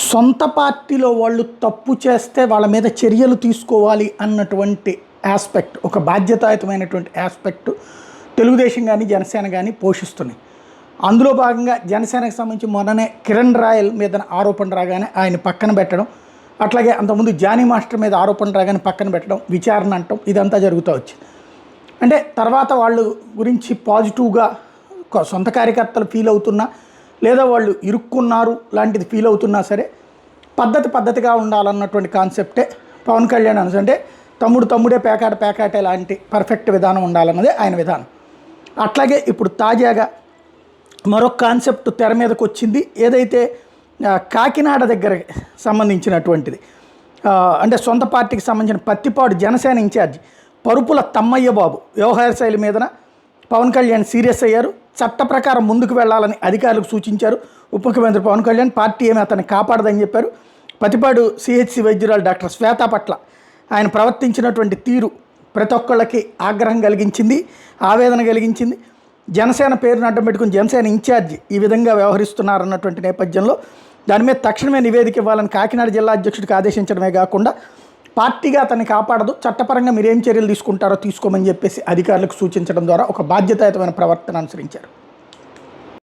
సొంత పార్టీలో వాళ్ళు తప్పు చేస్తే వాళ్ళ మీద చర్యలు తీసుకోవాలి అన్నటువంటి ఆస్పెక్ట్, ఒక బాధ్యతాయుతమైనటువంటి ఆస్పెక్ట్ తెలుగుదేశం కానీ జనసేన కానీ పోషిస్తున్నాయి. అందులో భాగంగా జనసేనకు సంబంధించి మొన్ననే కిరణ్ రాయల్ మీద ఆరోపణ రాగానే ఆయన పక్కన పెట్టడం, అట్లాగే అంతకుముందు జానీ మాస్టర్ మీద ఆరోపణ రాగానే పక్కన పెట్టడం, విచారణ అంటాం, ఇదంతా జరుగుతూ వచ్చింది. అంటే తర్వాత వాళ్ళు గురించి పాజిటివ్గా సొంత కార్యకర్తలు ఫీల్ అవుతున్నా, లేదా వాళ్ళు ఇరుక్కున్నారు లాంటిది ఫీల్ అవుతున్నా సరే పద్ధతిగా ఉండాలన్నటువంటి కాన్సెప్టే పవన్ కళ్యాణ్ అంటే తమ్ముడే పేకాటే లాంటి పర్ఫెక్ట్ విధానం ఉండాలన్నదే ఆయన విధానం. అట్లాగే ఇప్పుడు తాజాగా మరొక కాన్సెప్ట్ తెర మీదకి వచ్చింది. ఏదైతే కాకినాడ దగ్గర సంబంధించినటువంటిది, అంటే సొంత పార్టీకి సంబంధించిన పత్తిపాడు జనసేన ఇన్ఛార్జి పరుపుల తమ్మయ్య బాబు వ్యవహార శైలి మీదన పవన్ కళ్యాణ్ సీరియస్ అయ్యారు. చట్ట ప్రకారం ముందుకు వెళ్లాలని అధికారులకు సూచించారు ఉప ముఖ్యమంత్రి పవన్ కళ్యాణ్. పార్టీ ఏమీ అతన్ని కాపాడదని చెప్పారు. పత్తిపాడు సిహెచ్సి వైద్యురాలు డాక్టర్ శ్వేత పట్ల ఆయన ప్రవర్తించినటువంటి తీరు ప్రతి ఒక్కళ్ళకి ఆగ్రహం కలిగించింది, ఆవేదన కలిగించింది. జనసేన పేరును అడ్డం పెట్టుకుని జనసేన ఇన్ఛార్జి ఈ విధంగా వ్యవహరిస్తున్నారన్నటువంటి నేపథ్యంలో దాని మీద తక్షణమే నివేదిక ఇవ్వాలని కాకినాడ జిల్లా అధ్యక్షుడికి ఆదేశించడమే కాకుండా పార్టీగా అతన్ని కాపాడదు, చట్టపరంగా మీరేం చర్యలు తీసుకుంటారో తీసుకోమని చెప్పేసి అధికారులకు సూచించడం ద్వారా ఒక బాధ్యతాయుతమైన ప్రవర్తన అనుసరించారు.